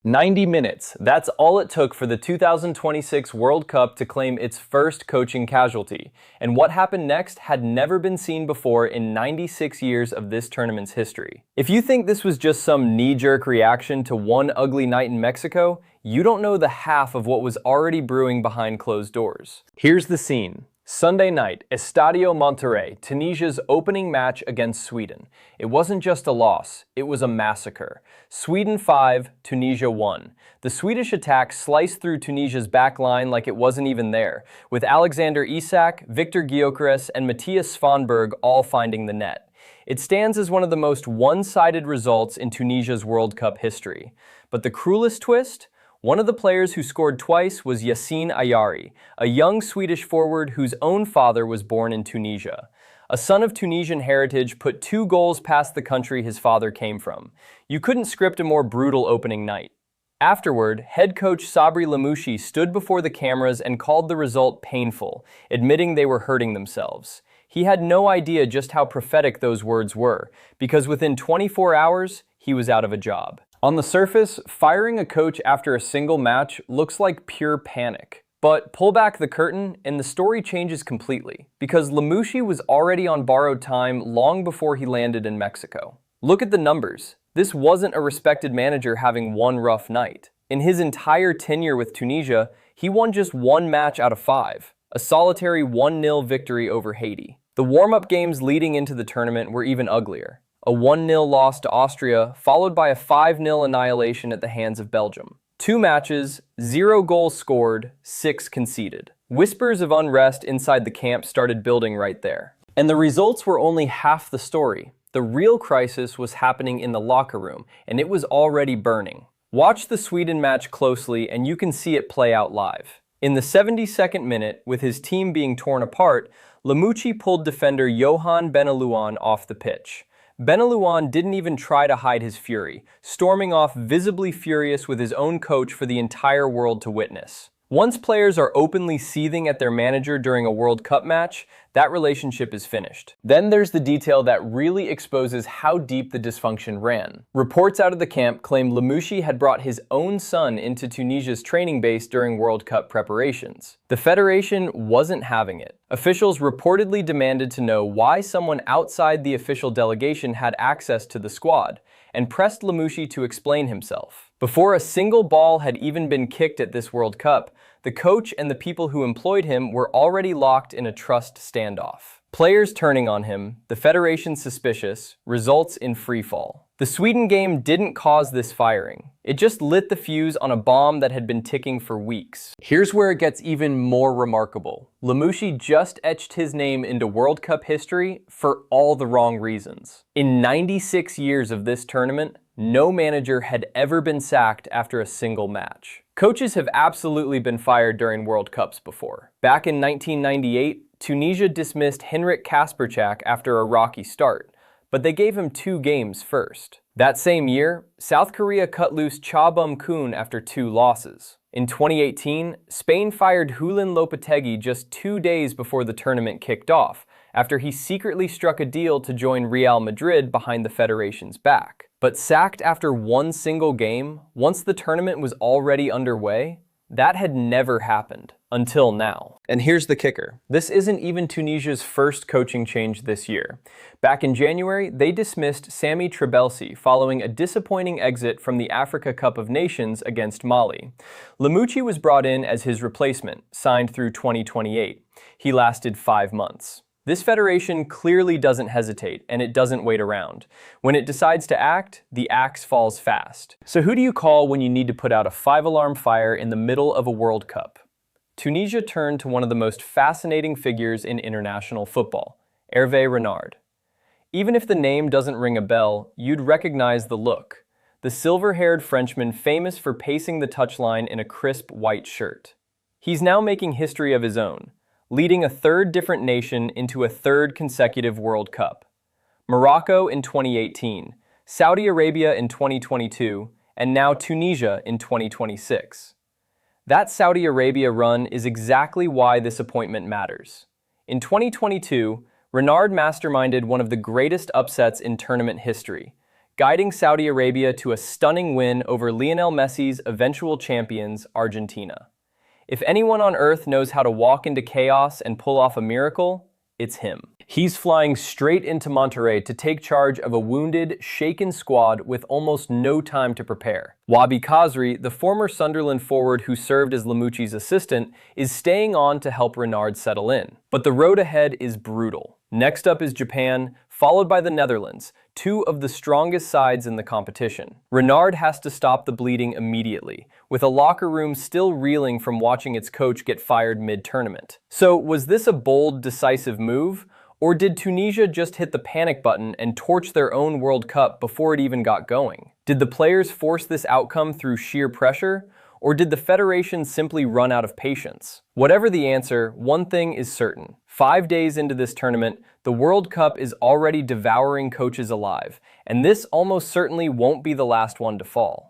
90 minutes. That's all it took for the 2026 World Cup to claim its first coaching casualty. And what happened next had never been seen before in 96 years of this tournament's history. If you think this was just some knee-jerk reaction to one ugly night in Mexico, you don't know the half of what was already brewing behind closed doors. Here's the scene. Sunday night, Estadio Monterrey, Tunisia's opening match against Sweden. It wasn't just a loss, it was a massacre. Sweden 5, Tunisia 1. The Swedish attack sliced through Tunisia's back line like it wasn't even there, with Alexander Isak, Victor Gyökeres, and Matthias Svanberg all finding the net. It stands as one of the most one-sided results in Tunisia's World Cup history. But the cruelest twist? One of the players who scored twice was Yassine Ayari, a young Swedish forward whose own father was born in Tunisia. A son of Tunisian heritage put 2 goals past the country his father came from. You couldn't script a more brutal opening night. Afterward, head coach Sabri Lamouchi stood before the cameras and called the result painful, admitting they were hurting themselves. He had no idea just how prophetic those words were, because within 24 hours, he was out of a job. On the surface, firing a coach after a single match looks like pure panic. But pull back the curtain and the story changes completely, because Lamouchi was already on borrowed time long before he landed in Mexico. Look at the numbers. This wasn't a respected manager having one rough night. In his entire tenure with Tunisia, he won just 1 match out of 5, a solitary 1-0 victory over Haiti. The warm-up games leading into the tournament were even uglier. A 1-0 loss to Austria, followed by a 5-0 annihilation at the hands of Belgium. 2 matches, 0 goals scored, 6 conceded. Whispers of unrest inside the camp started building right there. And the results were only half the story. The real crisis was happening in the locker room, and it was already burning. Watch the Sweden match closely and you can see it play out live. In the 72nd minute, with his team being torn apart, Lamouchi pulled defender Johan Benelouan off the pitch. Benelouan didn't even try to hide his fury, storming off visibly furious with his own coach for the entire world to witness. Once players are openly seething at their manager during a World Cup match, that relationship is finished. Then there's the detail that really exposes how deep the dysfunction ran. Reports out of the camp claim Lamouchi had brought his own son into Tunisia's training base during World Cup preparations. The federation wasn't having it. Officials reportedly demanded to know why someone outside the official delegation had access to the squad, and pressed Lamouchi to explain himself. Before a single ball had even been kicked at this World Cup, the coach and the people who employed him were already locked in a trust standoff. Players turning on him, the federation suspicious, results in freefall. The Sweden game didn't cause this firing. It just lit the fuse on a bomb that had been ticking for weeks. Here's where it gets even more remarkable. Lamouchi just etched his name into World Cup history for all the wrong reasons. In 96 years of this tournament, no manager had ever been sacked after a single match. Coaches have absolutely been fired during World Cups before. Back in 1998, Tunisia dismissed Henrik Kasperczak after a rocky start, but they gave him 2 games first. That same year, South Korea cut loose Cha Bum-kun after 2 losses. In 2018, Spain fired Julen Lopetegui just 2 days before the tournament kicked off, after he secretly struck a deal to join Real Madrid behind the federation's back. But sacked after 1 single game, once the tournament was already underway? That had never happened, until now. And here's the kicker. This isn't even Tunisia's first coaching change this year. Back in January, they dismissed Sami Trabelsi following a disappointing exit from the Africa Cup of Nations against Mali. Lamouchi was brought in as his replacement, signed through 2028. He lasted 5 months. This federation clearly doesn't hesitate, and it doesn't wait around. When it decides to act, the axe falls fast. So who do you call when you need to put out a 5-alarm fire in the middle of a World Cup? Tunisia turned to one of the most fascinating figures in international football, Hervé Renard. Even if the name doesn't ring a bell, you'd recognize the look. The silver-haired Frenchman famous for pacing the touchline in a crisp white shirt. He's now making history of his own, leading a 3rd different nation into a 3rd consecutive World Cup. Morocco in 2018, Saudi Arabia in 2022, and now Tunisia in 2026. That Saudi Arabia run is exactly why this appointment matters. In 2022, Renard masterminded one of the greatest upsets in tournament history, guiding Saudi Arabia to a stunning win over Lionel Messi's eventual champions, Argentina. If anyone on Earth knows how to walk into chaos and pull off a miracle, it's him. He's flying straight into Monterrey to take charge of a wounded, shaken squad with almost no time to prepare. Wabi Khazri, the former Sunderland forward who served as Lamucci's assistant, is staying on to help Renard settle in. But the road ahead is brutal. Next up is Japan, followed by the Netherlands, two of the strongest sides in the competition. Renard has to stop the bleeding immediately, with a locker room still reeling from watching its coach get fired mid-tournament. So, was this a bold, decisive move? Or did Tunisia just hit the panic button and torch their own World Cup before it even got going? Did the players force this outcome through sheer pressure? Or did the federation simply run out of patience? Whatever the answer, one thing is certain. 5 days into this tournament, the World Cup is already devouring coaches alive, and this almost certainly won't be the last one to fall.